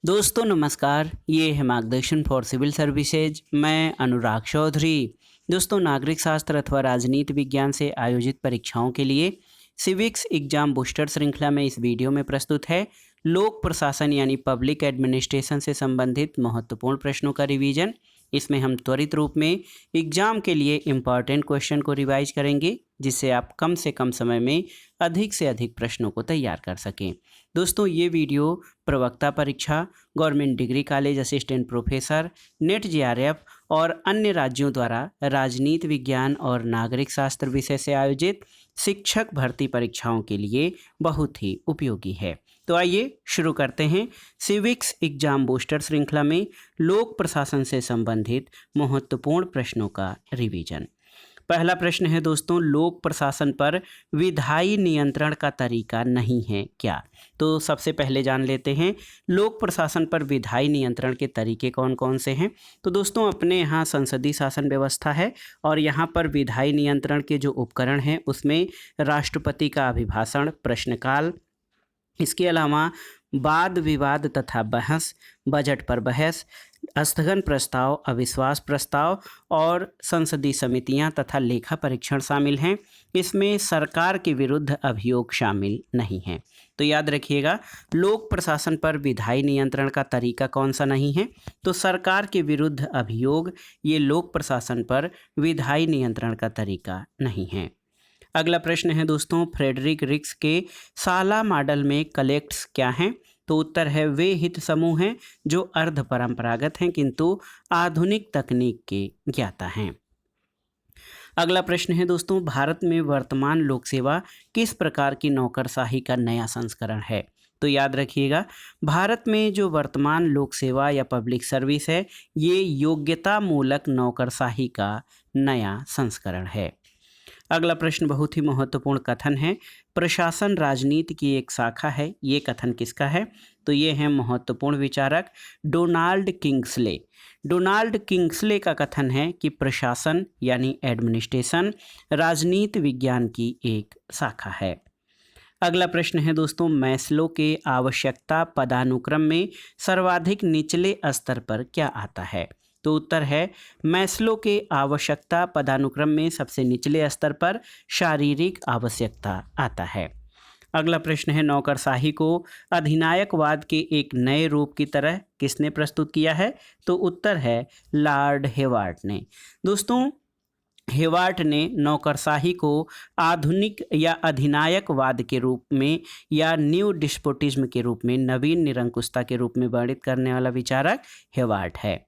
दोस्तों नमस्कार, ये है मार्गदर्शन फॉर सिविल सर्विसेज। मैं अनुराग चौधरी। दोस्तों नागरिक शास्त्र अथवा राजनीति विज्ञान से आयोजित परीक्षाओं के लिए सिविक्स एग्जाम बूस्टर श्रृंखला में इस वीडियो में प्रस्तुत है लोक प्रशासन यानी पब्लिक एडमिनिस्ट्रेशन से संबंधित महत्वपूर्ण प्रश्नों का रिवीजन। इसमें हम त्वरित रूप में एग्जाम के लिए इम्पॉर्टेंट क्वेश्चन को रिवाइज करेंगे, जिससे आप कम से कम समय में अधिक से अधिक प्रश्नों को तैयार कर सकें। दोस्तों ये वीडियो प्रवक्ता परीक्षा, government degree college assistant professor, net JRF और अन्य राज्यों द्वारा राजनीति विज्ञान और नागरिक शास्त्र विषय से आयोजित शिक्षक भर्ती परीक्षाओं के लिए बहुत ही उपयोगी है। तो आइए शुरू करते हैं सिविक्स एग्जाम बूस्टर श्रृंखला में लोक प्रशासन से संबंधित महत्वपूर्ण प्रश्नों का रिवीजन। पहला प्रश्न है दोस्तों, लोक प्रशासन पर विधायी नियंत्रण का तरीका नहीं है क्या? तो सबसे पहले जान लेते हैं लोक प्रशासन पर विधायी नियंत्रण के तरीके कौन कौन से हैं। तो दोस्तों अपने यहाँ संसदीय शासन व्यवस्था है और यहाँ पर विधायी नियंत्रण के जो उपकरण हैं उसमें राष्ट्रपति का अभिभाषण, प्रश्नकाल, इसके अलावा वाद विवाद तथा बहस, बजट पर बहस, स्थगन प्रस्ताव, अविश्वास प्रस्ताव और संसदीय समितियां तथा लेखा परीक्षण शामिल हैं। इसमें सरकार के विरुद्ध अभियोग शामिल नहीं है। तो याद रखिएगा लोक प्रशासन पर विधायी नियंत्रण का तरीका कौन सा नहीं है, तो सरकार के विरुद्ध अभियोग, ये लोक प्रशासन पर विधायी नियंत्रण का तरीका नहीं है। अगला प्रश्न है दोस्तों, फ्रेडरिक रिक्स के साला मॉडल में कलेक्ट्स क्या हैं? तो उत्तर है वे हित समूह हैं जो अर्ध परंपरागत हैं किंतु आधुनिक तकनीक के ज्ञाता हैं। अगला प्रश्न है दोस्तों, भारत में वर्तमान लोक सेवा किस प्रकार की नौकरशाही का नया संस्करण है? तो याद रखिएगा भारत में जो वर्तमान लोक सेवा या पब्लिक सर्विस है ये योग्यता मूलक नौकरशाही का नया संस्करण है। अगला प्रश्न बहुत ही महत्वपूर्ण कथन है, प्रशासन राजनीति की एक शाखा है, ये कथन किसका है? तो ये है महत्वपूर्ण विचारक डोनाल्ड किंग्सले। डोनाल्ड किंग्सले का कथन है कि प्रशासन यानी एडमिनिस्ट्रेशन राजनीति विज्ञान की एक शाखा है। अगला प्रश्न है दोस्तों, मैस्लो के आवश्यकता पदानुक्रम में सर्वाधिक निचले स्तर पर क्या आता है? तो उत्तर है मैस्लो के आवश्यकता पदानुक्रम में सबसे निचले स्तर पर शारीरिक आवश्यकता आता है। अगला प्रश्न है, नौकरशाही को अधिनायकवाद के एक नए रूप की तरह किसने प्रस्तुत किया है? तो उत्तर है लॉर्ड हेवार्ड ने। दोस्तों हेवार्ड ने नौकरशाही को आधुनिक या अधिनायकवाद के रूप में या न्यू डिस्पोटिज्म के रूप में, नवीन निरंकुशता के रूप में वर्णित करने वाला विचारक हेवार्ड है।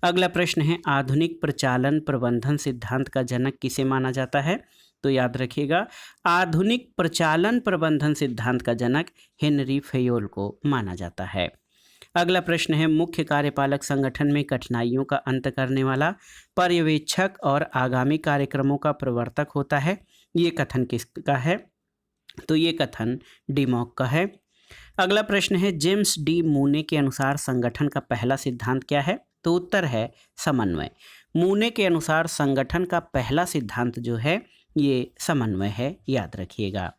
अगला प्रश्न है, आधुनिक प्रचालन प्रबंधन सिद्धांत का जनक किसे माना जाता है? तो याद रखिएगा आधुनिक प्रचालन प्रबंधन सिद्धांत का जनक हेनरी फेयोल को माना जाता है। अगला प्रश्न है, मुख्य कार्यपालक संगठन में कठिनाइयों का अंत करने वाला पर्यवेक्षक और आगामी कार्यक्रमों का प्रवर्तक होता है, ये कथन किसका है? तो ये कथन डिमॉक का है। अगला प्रश्न है, जेम्स डी मूने के अनुसार संगठन का पहला सिद्धांत क्या है? तो उत्तर है समन्वय। मूने के अनुसार संगठन का पहला सिद्धांत जो है ये समन्वय है, याद रखिएगा।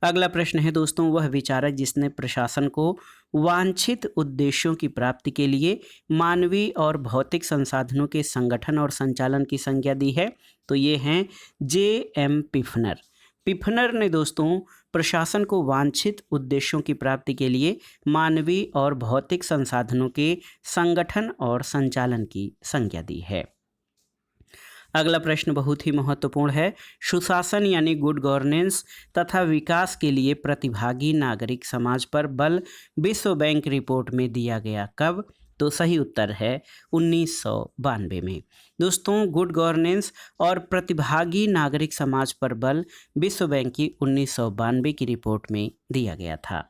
अगला प्रश्न है दोस्तों, वह विचारक जिसने प्रशासन को वांछित उद्देश्यों की प्राप्ति के लिए मानवीय और भौतिक संसाधनों के संगठन और संचालन की संज्ञा दी है, तो ये हैं J.M. पिफनर। पिफनर ने दोस्तों प्रशासन को वांछित उद्देश्यों की प्राप्ति के लिए मानवीय और भौतिक संसाधनों के संगठन और संचालन की संज्ञा दी है। अगला प्रश्न बहुत ही महत्वपूर्ण है, सुशासन यानी गुड गवर्नेंस तथा विकास के लिए प्रतिभागी नागरिक समाज पर बल विश्व बैंक रिपोर्ट में दिया गया कब? तो सही उत्तर है 1992 में। दोस्तों गुड गवर्नेंस और प्रतिभागी नागरिक समाज पर बल विश्व बैंक की 1992 की रिपोर्ट में दिया गया था।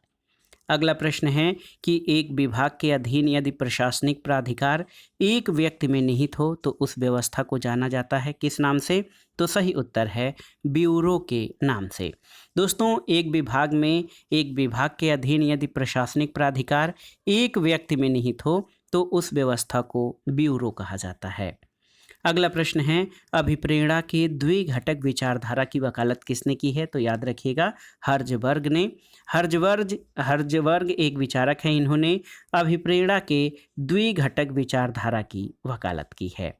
अगला प्रश्न है कि एक विभाग के अधीन यदि प्रशासनिक प्राधिकार एक व्यक्ति में निहित हो तो उस व्यवस्था को जाना जाता है किस नाम से? तो सही उत्तर है ब्यूरो के नाम से। दोस्तों एक विभाग के अधीन यदि प्रशासनिक प्राधिकार एक व्यक्ति में निहित हो तो उस व्यवस्था को ब्यूरो कहा जाता है। अगला प्रश्न है, अभिप्रेरणा के द्विघटक विचारधारा की वकालत किसने की है? तो याद रखिएगा, हर्जबर्ग ने। हर्जबर्ग एक विचारक हैं, इन्होंने अभिप्रेरणा के द्विघटक विचारधारा की वकालत की है।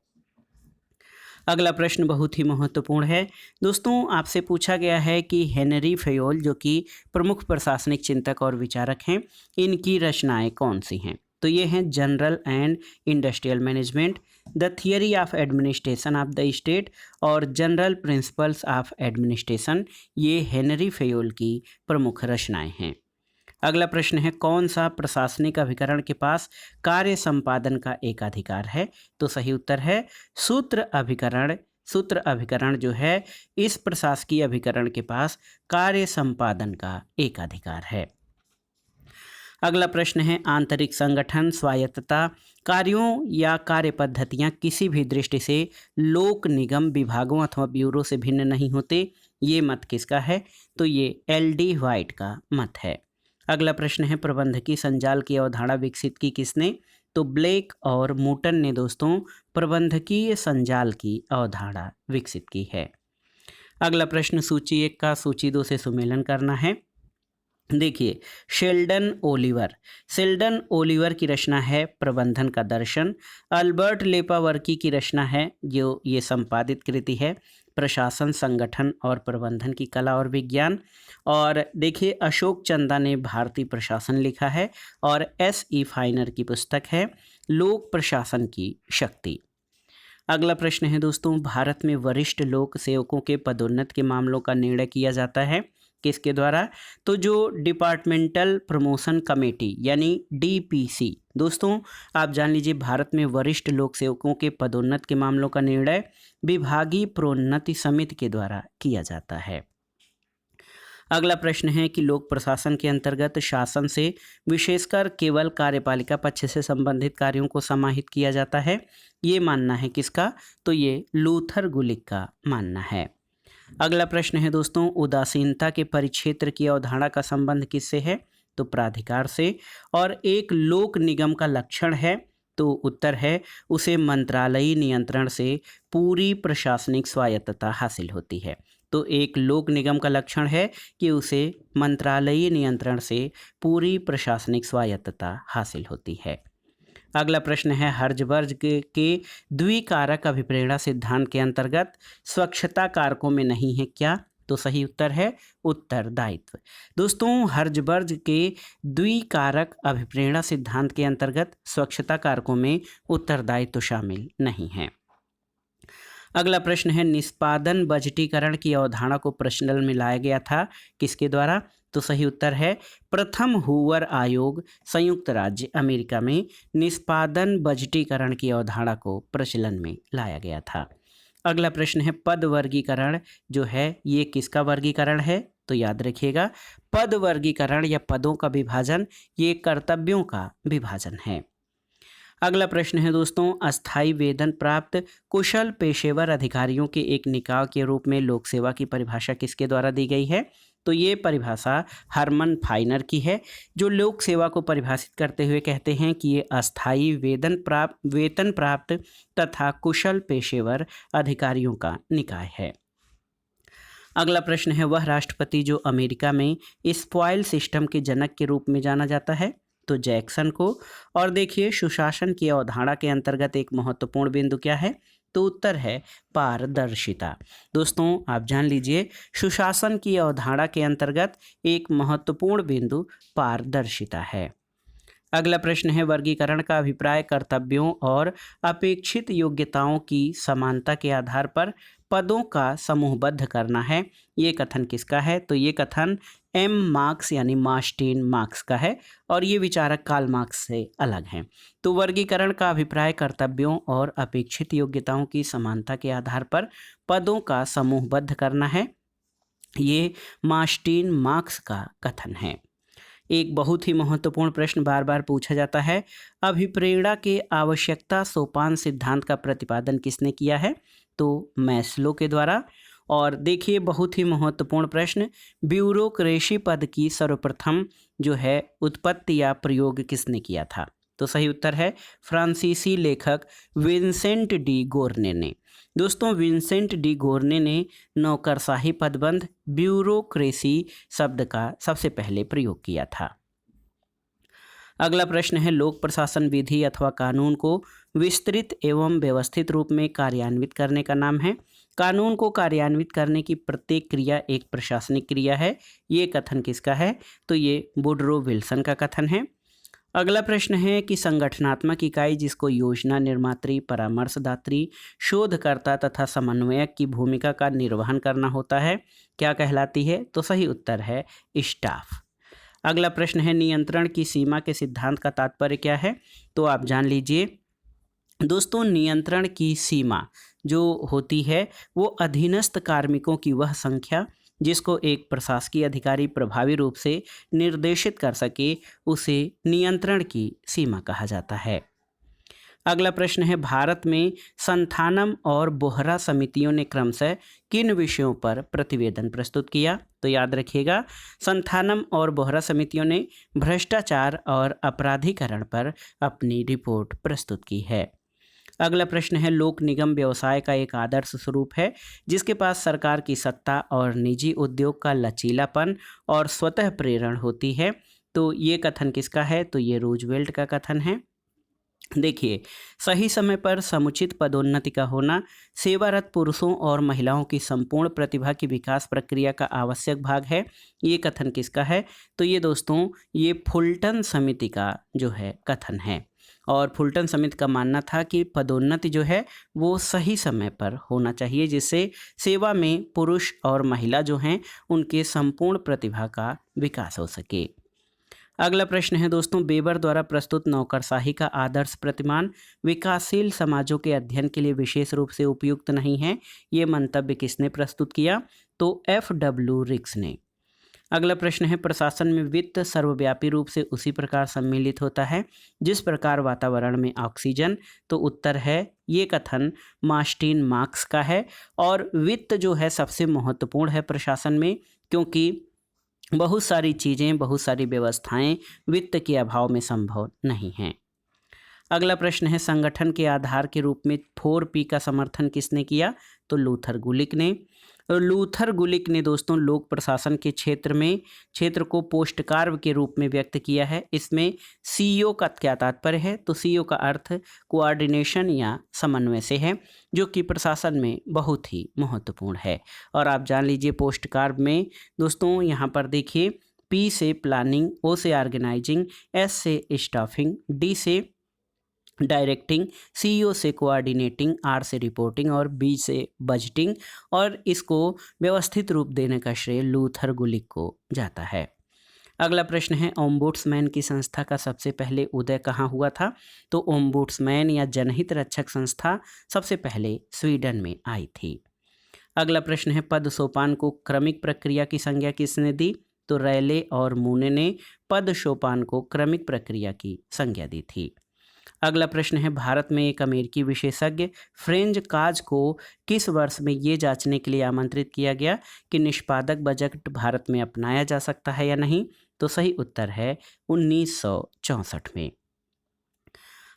अगला प्रश्न बहुत ही महत्वपूर्ण है दोस्तों, आपसे पूछा गया है कि हेनरी फयोल जो कि प्रमुख प्रशासनिक चिंतक और विचारक हैं, इनकी रचनाएं कौन सी हैं? तो ये हैं general and industrial management, the theory of administration of the state और जनरल प्रिंसिपल्स ऑफ एडमिनिस्ट्रेशन। ये हेनरी फयोल की प्रमुख रचनाएं हैं। अगला प्रश्न है, कौन सा प्रशासनिक अभिकरण के पास कार्य संपादन का एकाधिकार है? तो सही उत्तर है सूत्र अभिकरण। सूत्र अभिकरण जो है, इस प्रशासकीय अभिकरण के पास कार्य संपादन का एकाधिकार है। अगला प्रश्न है, आंतरिक संगठन, स्वायत्तता, कार्यों या कार्य पद्धतियाँ किसी भी दृष्टि से लोक निगम विभागों अथवा ब्यूरो से भिन्न नहीं होते। ये मत किसका है? तो ये LD व्हाइट का मत है। अगला प्रश्न है, प्रबंधकीय संजाल की अवधारणा विकसित की किसने? तो ब्लेक और मूटन ने दोस्तों प्रबंधकीय संजाल की अवधारणा विकसित की है। अगला प्रश्न सूची 1 का सूची 2 से सुमेलन करना है। देखिए, शेल्डन ओलिवर की रचना है प्रबंधन का दर्शन। अल्बर्ट लेपावर्की की रचना है, जो ये संपादित कृति है, प्रशासन, संगठन और प्रबंधन की कला और विज्ञान। और देखिए, अशोक चंदा ने भारतीय प्रशासन लिखा है और SE फाइनर की पुस्तक है लोक प्रशासन की शक्ति। अगला प्रश्न है दोस्तों, भारत में वरिष्ठ लोक सेवकों के पदोन्नति के मामलों का निर्णय किया जाता है किसके द्वारा? तो जो डिपार्टमेंटल प्रमोशन कमेटी यानी DPC। दोस्तों आप जान लीजिए, भारत में वरिष्ठ लोक सेवकों के पदोन्नति के मामलों का निर्णय विभागीय प्रोन्नति समिति के द्वारा किया जाता है। अगला प्रश्न है कि लोक प्रशासन के अंतर्गत शासन से विशेषकर केवल कार्यपालिका पक्ष से संबंधित कार्यों को समाहित किया जाता है। ये मानना है किसका? तो ये लूथर गुलिक का मानना है। अगला प्रश्न है दोस्तों, उदासीनता के परिक्षेत्र की अवधारणा का संबंध किससे है? तो प्राधिकार से। और एक लोक निगम का लक्षण है? तो उत्तर है उसे मंत्रालयी नियंत्रण से पूरी प्रशासनिक स्वायत्तता हासिल होती है। तो एक लोक निगम का लक्षण है कि उसे मंत्रालयी नियंत्रण से पूरी प्रशासनिक स्वायत्तता हासिल होती है। अगला प्रश्न है, हर्जबर्ग के द्विकारक अभिप्रेरणा सिद्धांत के अंतर्गत स्वच्छता कारकों में नहीं है क्या? तो सही उत्तर है उत्तरदायित्व। दोस्तों हर्जबर्ग के द्विकारक अभिप्रेरणा सिद्धांत के अंतर्गत स्वच्छता कारकों में उत्तरदायित्व शामिल नहीं है। अगला प्रश्न है, निष्पादन बजटीकरण की अवधारणा को प्रचलन में लाया गया था किसके द्वारा? तो सही उत्तर है प्रथम हूवर आयोग, संयुक्त राज्य अमेरिका में निष्पादन बजटीकरण की अवधारणा को प्रचलन में लाया गया था। अगला प्रश्न है, पद वर्गीकरण जो है ये किसका वर्गीकरण है? तो याद रखिएगा, पद वर्गीकरण या पदों का विभाजन ये कर्तव्यों का विभाजन है। अगला प्रश्न है दोस्तों, अस्थायी वेतन प्राप्त कुशल पेशेवर अधिकारियों के एक निकाय के रूप में लोक सेवा की परिभाषा किसके द्वारा दी गई है? तो ये परिभाषा हरमन फाइनर की है, जो लोक सेवा को परिभाषित करते हुए कहते हैं कि ये अस्थायी वेतन प्राप्त तथा कुशल पेशेवर अधिकारियों का निकाय है। अगला प्रश्न है, वह राष्ट्रपति जो अमेरिका में स्पॉइल सिस्टम के जनक के रूप में जाना जाता है? तो जैक्सन को। और देखिए, सुशासन की अवधारणा के अंतर्गत एक महत्वपूर्ण बिंदु क्या है? तो उत्तर है पारदर्शिता। दोस्तों आप जान लीजिए, सुशासन की अवधारणा के अंतर्गत एक महत्वपूर्ण बिंदु पारदर्शिता है। अगला प्रश्न है, वर्गीकरण का अभिप्राय कर्तव्यों और अपेक्षित योग्यताओं की समानता के आधार पर पदों का समूहबद्ध करना है। ये कथन किसका है? तो ये कथन M मार्क्स यानी मार्टिन मार्क्स का है और ये विचारक कार्ल मार्क्स से अलग हैं। तो वर्गीकरण का अभिप्राय कर्तव्यों और अपेक्षित योग्यताओं की समानता के आधार पर पदों का समूहबद्ध करना है, ये मार्टिन मार्क्स का कथन है। एक बहुत ही महत्वपूर्ण प्रश्न बार बार पूछा जाता है, अभिप्रेरणा के आवश्यकता सोपान सिद्धांत का प्रतिपादन किसने किया है? तो मैस्लो के द्वारा। और देखिए, बहुत ही महत्वपूर्ण प्रश्न, ब्यूरोक्रेसी पद की सर्वप्रथम जो है उत्पत्ति या प्रयोग किसने किया था? तो सही उत्तर है फ्रांसीसी लेखक विंसेंट डी गोर्ने ने। दोस्तों विंसेंट डी गोर्ने ने नौकरशाही पदबंध ब्यूरोक्रेसी शब्द का सबसे पहले प्रयोग किया था। अगला प्रश्न है लोक प्रशासन विधि अथवा कानून को विस्तृत एवं व्यवस्थित रूप में कार्यान्वित करने का नाम है। कानून को कार्यान्वित करने की प्रत्येक क्रिया एक प्रशासनिक क्रिया है। ये कथन किसका है? तो ये वुडरो विल्सन का कथन है। अगला प्रश्न है कि संगठनात्मक इकाई जिसको योजना निर्मात्री, परामर्शदात्री, शोधकर्ता तथा समन्वयक की भूमिका का निर्वहन करना होता है, क्या कहलाती है? तो सही उत्तर है स्टाफ। अगला प्रश्न है नियंत्रण की सीमा के सिद्धांत का तात्पर्य क्या है? तो आप जान लीजिए दोस्तों, नियंत्रण की सीमा जो होती है वो अधीनस्थ कार्मिकों की वह संख्या जिसको एक प्रशासकीय अधिकारी प्रभावी रूप से निर्देशित कर सके उसे नियंत्रण की सीमा कहा जाता है। अगला प्रश्न है भारत में संथानम और बोहरा समितियों ने क्रमशः किन विषयों पर प्रतिवेदन प्रस्तुत किया? तो याद रखिएगा संथानम और बोहरा समितियों ने भ्रष्टाचार और अपराधीकरण पर अपनी रिपोर्ट प्रस्तुत की है। अगला प्रश्न है लोक निगम व्यवसाय का एक आदर्श स्वरूप है जिसके पास सरकार की सत्ता और निजी उद्योग का लचीलापन और स्वतः प्रेरण होती है। तो ये कथन किसका है? तो ये रूजवेल्ट का कथन है। देखिए सही समय पर समुचित पदोन्नति का होना सेवारत पुरुषों और महिलाओं की संपूर्ण प्रतिभा की विकास प्रक्रिया का आवश्यक भाग है। ये कथन किसका है? तो ये दोस्तों ये फुलटन समिति का जो है कथन है। और फुलटन समिति का मानना था कि पदोन्नति जो है वो सही समय पर होना चाहिए जिससे सेवा में पुरुष और महिला जो हैं उनके संपूर्ण प्रतिभा का विकास हो सके। अगला प्रश्न है दोस्तों बेबर द्वारा प्रस्तुत नौकरशाही का आदर्श प्रतिमान विकासशील समाजों के अध्ययन के लिए विशेष रूप से उपयुक्त नहीं है। ये मंतव्य किसने प्रस्तुत किया? तो F.W. रिक्स ने। अगला प्रश्न है प्रशासन में वित्त सर्वव्यापी रूप से उसी प्रकार सम्मिलित होता है जिस प्रकार वातावरण में ऑक्सीजन। तो उत्तर है ये कथन मार्टिन मार्क्स का है। और वित्त जो है सबसे महत्वपूर्ण है प्रशासन में क्योंकि बहुत सारी चीज़ें, बहुत सारी व्यवस्थाएं वित्त के अभाव में संभव नहीं हैं। अगला प्रश्न है संगठन के आधार के रूप में 4P का समर्थन किसने किया? तो लूथर गुलिक ने। लूथर गुलिक ने दोस्तों लोक प्रशासन के क्षेत्र को पोस्टकार्य के रूप में व्यक्त किया है। इसमें CEO का क्या तात्पर्य है? तो CEO का अर्थ कोऑर्डिनेशन या समन्वय से है जो कि प्रशासन में बहुत ही महत्वपूर्ण है। और आप जान लीजिए पोस्टकार्य में दोस्तों यहाँ पर देखिए P से प्लानिंग, O से ऑर्गेनाइजिंग, S से स्टाफिंग, D से डायरेक्टिंग, CEO से कोऑर्डिनेटिंग, R से रिपोर्टिंग और B से बजटिंग। और इसको व्यवस्थित रूप देने का श्रेय लूथर गुलिक को जाता है। अगला प्रश्न है ओम्बुड्समैन की संस्था का सबसे पहले उदय कहाँ हुआ था? तो ओम्बुड्समैन या जनहित रक्षक संस्था सबसे पहले स्वीडन में आई थी। अगला प्रश्न है पद सोपान को क्रमिक प्रक्रिया की संज्ञा किसने दी? तो रैले और मूने ने पद सोपान को क्रमिक प्रक्रिया की संज्ञा दी थी। अगला प्रश्न है भारत में एक अमेरिकी विशेषज्ञ फ्रेंज काज को किस वर्ष में ये जांचने के लिए आमंत्रित किया गया कि निष्पादक बजट भारत में अपनाया जा सकता है या नहीं? तो सही उत्तर है 1964 में।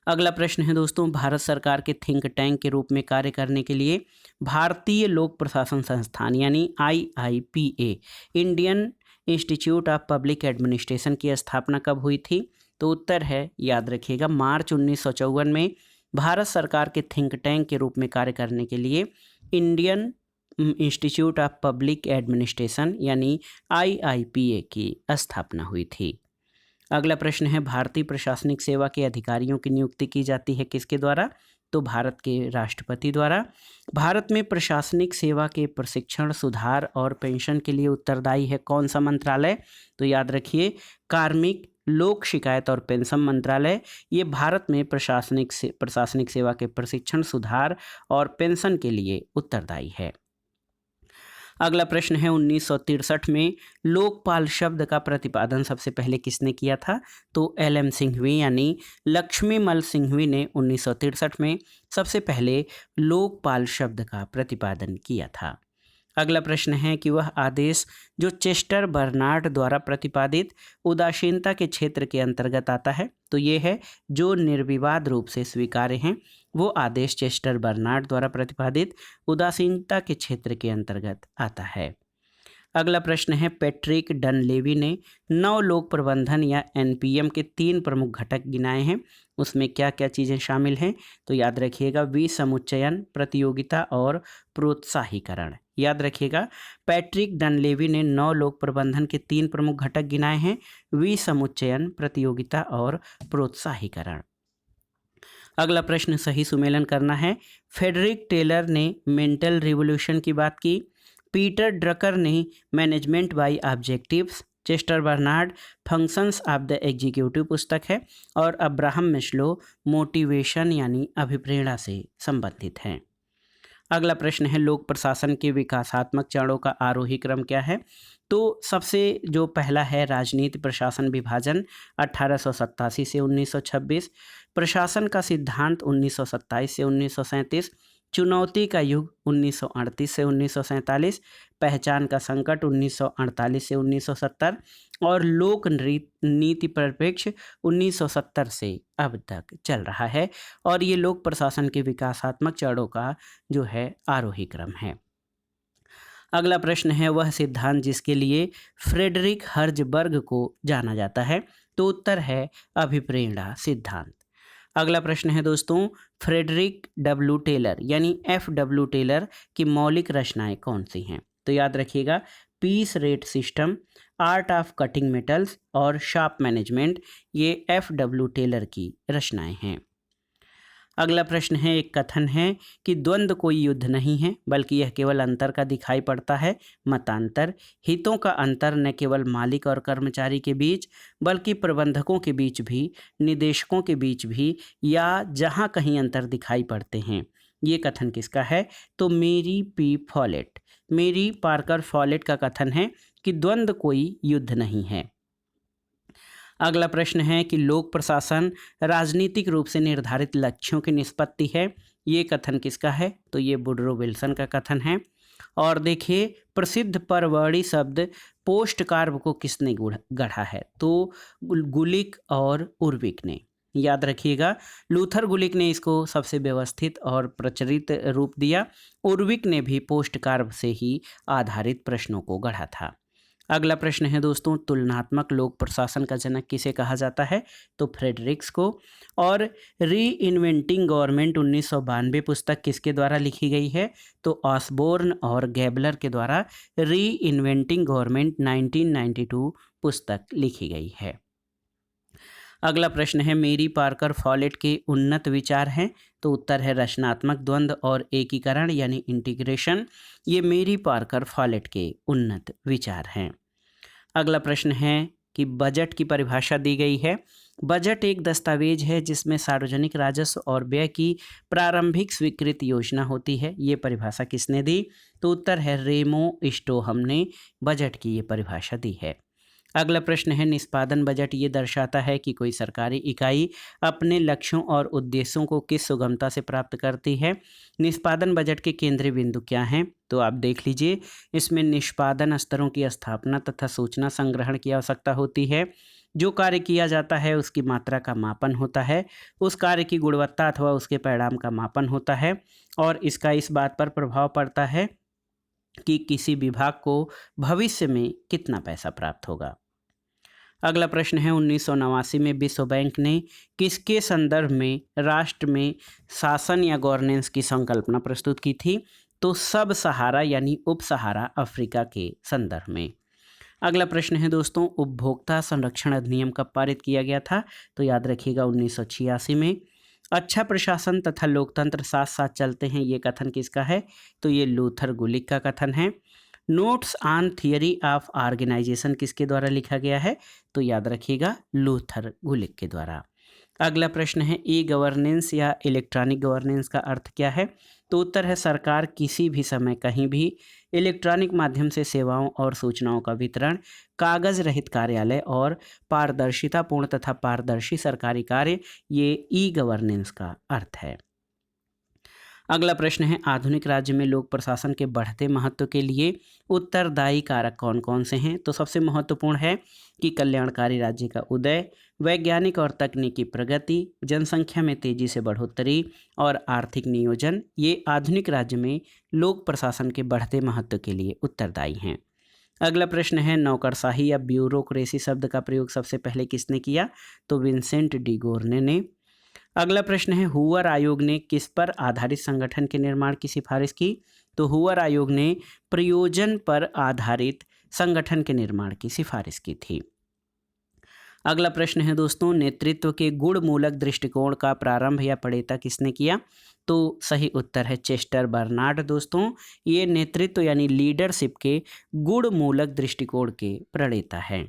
अगला प्रश्न है दोस्तों भारत सरकार के थिंक टैंक के रूप में कार्य करने के लिए भारतीय लोक प्रशासन संस्थान यानी IIPA Indian institute of public administration की स्थापना कब हुई थी? तो उत्तर है याद रखिएगा मार्च 1954 में भारत सरकार के थिंक टैंक के रूप में कार्य करने के लिए Indian institute of public administration यानी IIPA की स्थापना हुई थी। अगला प्रश्न है भारतीय प्रशासनिक सेवा के अधिकारियों की नियुक्ति की जाती है किसके द्वारा? तो भारत के राष्ट्रपति द्वारा। भारत में प्रशासनिक सेवा के प्रशिक्षण, सुधार और पेंशन के लिए उत्तरदायी है कौन सा मंत्रालय? तो याद रखिए कार्मिक, लोक शिकायत और पेंशन मंत्रालय। ये भारत में प्रशासनिक सेवा के प्रशिक्षण, सुधार और पेंशन के लिए उत्तरदायी है। अगला प्रश्न है 1963 में लोकपाल शब्द का प्रतिपादन सबसे पहले किसने किया था? तो LM सिंघवी यानी लक्ष्मीमल सिंघवी ने 1963 में सबसे पहले लोकपाल शब्द का प्रतिपादन किया था। अगला प्रश्न है कि वह आदेश जो चेस्टर बर्नार्ड द्वारा प्रतिपादित उदासीनता के क्षेत्र के अंतर्गत आता है, तो ये है जो निर्विवाद रूप से स्वीकार्य हैं वो आदेश चेस्टर बर्नार्ड द्वारा प्रतिपादित उदासीनता के क्षेत्र के अंतर्गत आता है। अगला प्रश्न है पैट्रिक डनलेवी ने नव लोक प्रबंधन या एनपीएम के 3 प्रमुख घटक गिनाए हैं, उसमें क्या क्या चीज़ें शामिल हैं, तो याद रखिएगा विसमुच्चयन, प्रतियोगिता और प्रोत्साहीकरण। याद रखिएगा पैट्रिक डनलेवी ने नव लोक प्रबंधन के 3 प्रमुख घटक गिनाए हैं, विसमुच्चयन, प्रतियोगिता और प्रोत्साहीकरण। अगला प्रश्न सही सुमेलन करना है। फ्रेडरिक टेलर ने मेंटल रिवोल्यूशन की बात की, पीटर ड्रकर ने management by objectives, Chester Barnard functions of the executive पुस्तक है, और अब्राहम मिस्लो मोटिवेशन यानी अभिप्रेरणा से संबंधित हैं। अगला प्रश्न है लोक प्रशासन के विकासात्मक चरणों का आरोही क्रम क्या है, तो सबसे जो पहला है राजनीति प्रशासन विभाजन 1887 से 1926, प्रशासन का सिद्धांत 1927 से 1937, चुनौती का युग 1938 से 1947, पहचान का संकट 1948 से 1970 और लोक नीति परिप्रेक्ष्य 1970 से अब तक चल रहा है। और ये लोक प्रशासन के विकासात्मक चरणों का जो है आरोही क्रम है। अगला प्रश्न है वह सिद्धांत जिसके लिए फ्रेडरिक हर्जबर्ग को जाना जाता है, तो उत्तर है अभिप्रेरणा सिद्धांत। अगला प्रश्न है दोस्तों फ्रेडरिक डब्ल्यू टेलर यानी FW टेलर की मौलिक रचनाएं कौन सी हैं, तो याद रखिएगा piece rate system, art of cutting metals और शार्प मैनेजमेंट, ये FW टेलर की रचनाएं हैं। अगला प्रश्न है एक कथन है कि द्वंद्व कोई युद्ध नहीं है बल्कि यह केवल अंतर का दिखाई पड़ता है, मतांतर, हितों का अंतर न केवल मालिक और कर्मचारी के बीच बल्कि प्रबंधकों के बीच भी, निदेशकों के बीच भी, या जहां कहीं अंतर दिखाई पड़ते हैं। ये कथन किसका है, तो Mary P Follett, Mary Parker Follett का कथन है कि द्वंद्व कोई युद्ध नहीं है। अगला प्रश्न है कि लोक प्रशासन राजनीतिक रूप से निर्धारित लक्ष्यों की निष्पत्ति है, ये कथन किसका है, तो ये वुडरो विल्सन का कथन है। और देखिए प्रसिद्ध परवर्णी शब्द पोस्ट कार्ब को किसने गढ़ा है, तो गुलिक और उर्विक ने। याद रखिएगा लूथर गुलिक ने इसको सबसे व्यवस्थित और प्रचलित रूप दिया, उर्विक ने भी पोस्ट कार्ब से ही आधारित प्रश्नों को गढ़ा था। अगला प्रश्न है दोस्तों तुलनात्मक लोक प्रशासन का जनक किसे कहा जाता है, तो फ्रेडरिक्स को। और री इन्वेंटिंग गवर्नमेंट 1992 पुस्तक किसके द्वारा लिखी गई है, तो ऑसबोर्न और गैबलर के द्वारा री इन्वेंटिंग गवर्नमेंट 1992 पुस्तक लिखी गई है। अगला प्रश्न है मेरी पार्कर फॉलेट के उन्नत विचार हैं, तो उत्तर है रचनात्मक द्वंद्व और एकीकरण यानी इंटीग्रेशन, ये मेरी पार्कर फॉलेट के उन्नत विचार हैं। अगला प्रश्न है कि बजट की परिभाषा दी गई है। बजट एक दस्तावेज है जिसमें सार्वजनिक राजस्व और व्यय की प्रारंभिक स्वीकृत योजना होती है, ये परिभाषा किसने दी, तो उत्तर है रेमो स्टोहम ने बजट की ये परिभाषा दी है। अगला प्रश्न है निष्पादन बजट ये दर्शाता है कि कोई सरकारी इकाई अपने लक्ष्यों और उद्देश्यों को किस सुगमता से प्राप्त करती है। निष्पादन बजट के केंद्रीय बिंदु क्या हैं, तो आप देख लीजिए इसमें निष्पादन स्तरों की स्थापना तथा सूचना संग्रहण की आवश्यकता होती है, जो कार्य किया जाता है उसकी मात्रा का मापन होता है, उस कार्य की गुणवत्ता अथवा उसके परिणाम का मापन होता है, और इसका इस बात पर प्रभाव पड़ता है कि किसी विभाग को भविष्य में कितना पैसा प्राप्त होगा। अगला प्रश्न है 1989 में विश्व बैंक ने किसके संदर्भ में राष्ट्र में शासन या गवर्नेंस की संकल्पना प्रस्तुत की थी, तो सब सहारा यानी उप सहारा अफ्रीका के संदर्भ में। अगला प्रश्न है दोस्तों उपभोक्ता संरक्षण अधिनियम कब पारित किया गया था, तो याद रखिएगा 1986 में। अच्छा प्रशासन तथा लोकतंत्र साथ साथ चलते हैं, ये कथन किसका है, तो ये लूथर गुलिक का कथन है। Notes on theory of organisation किसके द्वारा लिखा गया है, तो याद रखिएगा लूथर गुलिक के द्वारा। अगला प्रश्न है ई गवर्नेंस या इलेक्ट्रॉनिक गवर्नेंस का अर्थ क्या है, तो उत्तर है सरकार किसी भी समय कहीं भी इलेक्ट्रॉनिक माध्यम से सेवाओं और सूचनाओं का वितरण, कागज रहित कार्यालय और पारदर्शितापूर्ण तथा पारदर्शी सरकारी कार्य, ये ई गवर्नेंस का अर्थ है। अगला प्रश्न है, आधुनिक राज्य में लोक प्रशासन के बढ़ते महत्व के लिए उत्तरदायी कारक कौन कौन से हैं? तो सबसे महत्वपूर्ण है कि कल्याणकारी राज्य का उदय, वैज्ञानिक और तकनीकी प्रगति, जनसंख्या में तेजी से बढ़ोतरी और आर्थिक नियोजन, ये आधुनिक राज्य में लोक प्रशासन के बढ़ते महत्व के लिए उत्तरदायी हैं। अगला प्रश्न है, नौकरशाही या ब्यूरोक्रेसी शब्द का प्रयोग सबसे पहले किसने किया? तो विंसेंट डी गोर्ने ने। अगला प्रश्न है, हूवर आयोग ने किस पर आधारित संगठन के निर्माण की सिफारिश की? तो हूवर आयोग ने प्रयोजन पर आधारित संगठन के निर्माण की सिफारिश की थी। अगला प्रश्न है दोस्तों, नेतृत्व के गुणमूलक दृष्टिकोण का प्रारंभ या प्रणेता किसने किया? तो सही उत्तर है चेस्टर बर्नार्ड। दोस्तों, ये नेतृत्व यानी लीडरशिप के गुणमूलक दृष्टिकोण के प्रणेता हैं।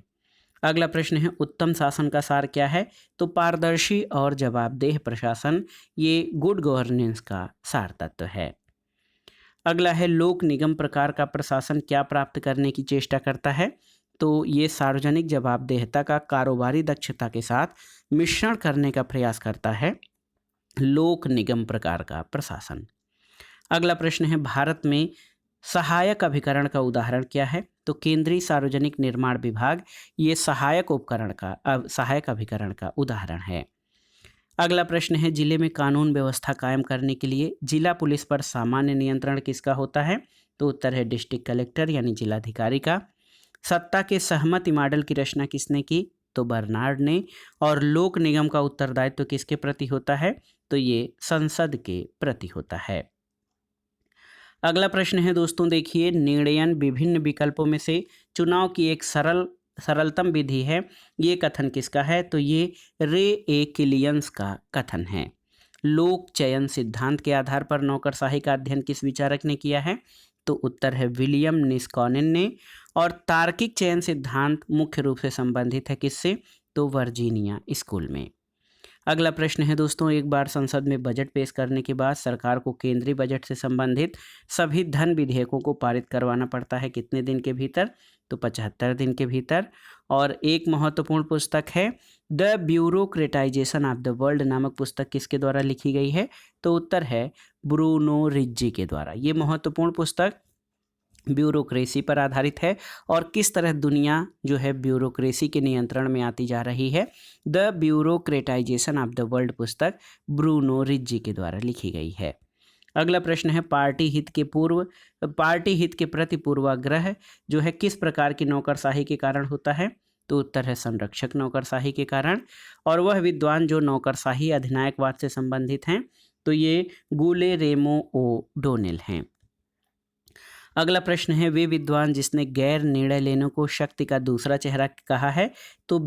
अगला प्रश्न है, उत्तम शासन का सार क्या है? तो पारदर्शी और जवाबदेह प्रशासन, ये गुड गवर्नेंस का सार तत्व है। अगला है, लोक निगम प्रकार का प्रशासन क्या प्राप्त करने की चेष्टा करता है? तो ये सार्वजनिक जवाबदेहता का कारोबारी दक्षता के साथ मिश्रण करने का प्रयास करता है लोक निगम प्रकार का प्रशासन। अगला प्रश्न है, भारत में सहायक अभिकरण का उदाहरण क्या है? तो केंद्रीय सार्वजनिक निर्माण विभाग ये सहायक अभिकरण का उदाहरण है। अगला प्रश्न है, जिले में कानून व्यवस्था कायम करने के लिए जिला पुलिस पर सामान्य नियंत्रण किसका होता है? तो उत्तर है डिस्ट्रिक्ट कलेक्टर यानी जिलाधिकारी का। सत्ता के सहमति मॉडल की रचना किसने की? तो बर्नार्ड ने। और लोक निगम का उत्तरदायित्व किसके प्रति होता है? तो ये संसद के प्रति होता है। अगला प्रश्न है दोस्तों, देखिए, निर्णयन विभिन्न विकल्पों में से चुनाव की एक सरलतम विधि है, ये कथन किसका है? तो ये रे ए किलियंस का कथन है। लोक चयन सिद्धांत के आधार पर नौकरशाही का अध्ययन किस विचारक ने किया है? तो उत्तर है विलियम निस्कॉनेन ने। और तार्किक चयन सिद्धांत मुख्य रूप से संबंधित है किससे? तो वर्जीनिया स्कूल में। अगला प्रश्न है दोस्तों, एक बार संसद में बजट पेश करने के बाद सरकार को केंद्रीय बजट से संबंधित सभी धन विधेयकों को पारित करवाना पड़ता है कितने दिन के भीतर? तो 75 दिन के भीतर। और एक महत्वपूर्ण पुस्तक है द ब्यूरोक्रेटाइजेशन ऑफ द वर्ल्ड नामक पुस्तक किसके द्वारा लिखी गई है? तो उत्तर है ब्रूनो रिज्जी के द्वारा। ये महत्वपूर्ण पुस्तक ब्यूरोक्रेसी पर आधारित है और किस तरह दुनिया जो है ब्यूरोक्रेसी के नियंत्रण में आती जा रही है। द ब्यूरोक्रेटाइजेशन ऑफ द वर्ल्ड पुस्तक ब्रूनो रिज्जी के द्वारा लिखी गई है। अगला प्रश्न है, पार्टी हित के प्रति पूर्वाग्रह जो है किस प्रकार की नौकरशाही के कारण होता है? तो उत्तर है संरक्षक नौकरशाही के कारण। और वह विद्वान जो नौकरशाही अधिनायकवाद से संबंधित हैं, तो ये गुलेरेमो ओ डोनेल हैं। अगला प्रश्न है, वे विद्वान जिसने गैर निर्णय लेने को शक्ति का दूसरा चेहरा कहा है? तो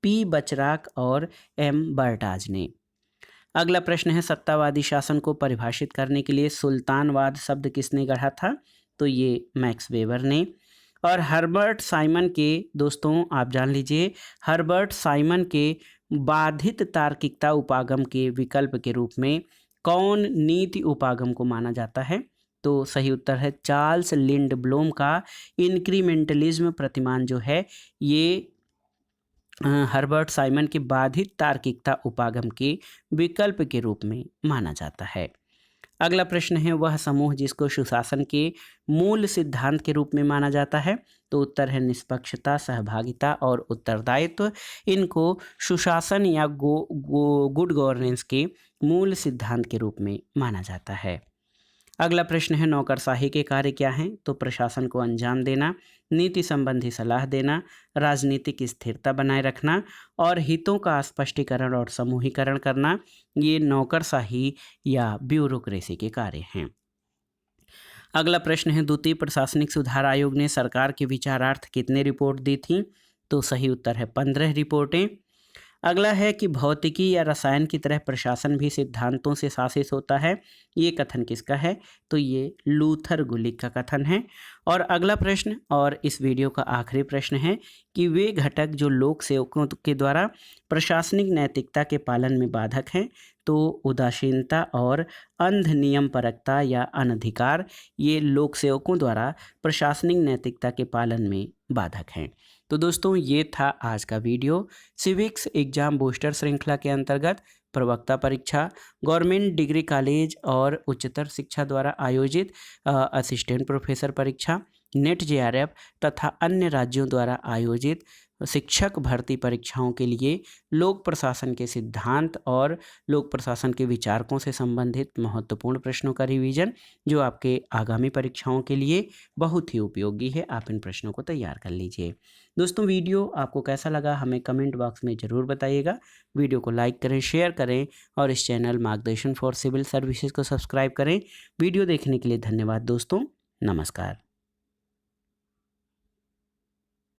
पी बचराक और एम बर्टाज ने। अगला प्रश्न है, सत्तावादी शासन को परिभाषित करने के लिए सुल्तानवाद शब्द किसने गढ़ा था? तो ये मैक्स वेबर ने। और हर्बर्ट साइमन के, दोस्तों आप जान लीजिए, हर्बर्ट साइमन के बाधित तार्किकता उपागम के विकल्प के रूप में कौन नीति उपागम को माना जाता है? तो सही उत्तर है चार्ल्स लिंडब्लोम का इंक्रीमेंटलिज्म प्रतिमान जो है ये हर्बर्ट साइमन के बाधित तार्किकता उपागम के विकल्प के रूप में माना जाता है। अगला प्रश्न है, वह समूह जिसको सुशासन के मूल सिद्धांत के रूप में माना जाता है? तो उत्तर है निष्पक्षता, सहभागिता और उत्तरदायित्व। इनको सुशासन या गुड गवर्नेंस के मूल सिद्धांत के रूप में माना जाता है। अगला प्रश्न है, नौकरशाही के कार्य क्या हैं? तो प्रशासन को अंजाम देना, नीति संबंधी सलाह देना, राजनीतिक स्थिरता बनाए रखना और हितों का स्पष्टीकरण और समूहीकरण करना, ये नौकरशाही या ब्यूरोक्रेसी के कार्य हैं। अगला प्रश्न है, द्वितीय प्रशासनिक सुधार आयोग ने सरकार के विचारार्थ कितने रिपोर्ट दी थी? तो सही उत्तर है 15 रिपोर्टें। अगला है कि भौतिकी या रसायन की तरह प्रशासन भी सिद्धांतों से शासित होता है, ये कथन किसका है? तो ये लूथर गुलिक का कथन है। और अगला प्रश्न और इस वीडियो का आखिरी प्रश्न है कि वे घटक जो लोक सेवकों के द्वारा प्रशासनिक नैतिकता के पालन में बाधक हैं, तो उदासीनता और अंध नियम परकता या अनधिकार, ये लोक सेवकों द्वारा प्रशासनिक नैतिकता के पालन में बाधक हैं। तो दोस्तों ये था आज का वीडियो। सिविक्स एग्जाम बूस्टर श्रृंखला के अंतर्गत प्रवक्ता परीक्षा, गवर्नमेंट डिग्री कॉलेज और उच्चतर शिक्षा द्वारा आयोजित असिस्टेंट प्रोफेसर परीक्षा, नेट जेआरएफ तथा अन्य राज्यों द्वारा आयोजित शिक्षक भर्ती परीक्षाओं के लिए लोक प्रशासन के सिद्धांत और लोक प्रशासन के विचारकों से संबंधित महत्वपूर्ण प्रश्नों का रिवीजन, जो आपके आगामी परीक्षाओं के लिए बहुत ही उपयोगी है। आप इन प्रश्नों को तैयार कर लीजिए। दोस्तों वीडियो आपको कैसा लगा हमें कमेंट बॉक्स में ज़रूर बताइएगा। वीडियो को लाइक करें, शेयर करें और इस चैनल मार्गदर्शन फॉर सिविल सर्विसेज को सब्सक्राइब करें। वीडियो देखने के लिए धन्यवाद दोस्तों। नमस्कार।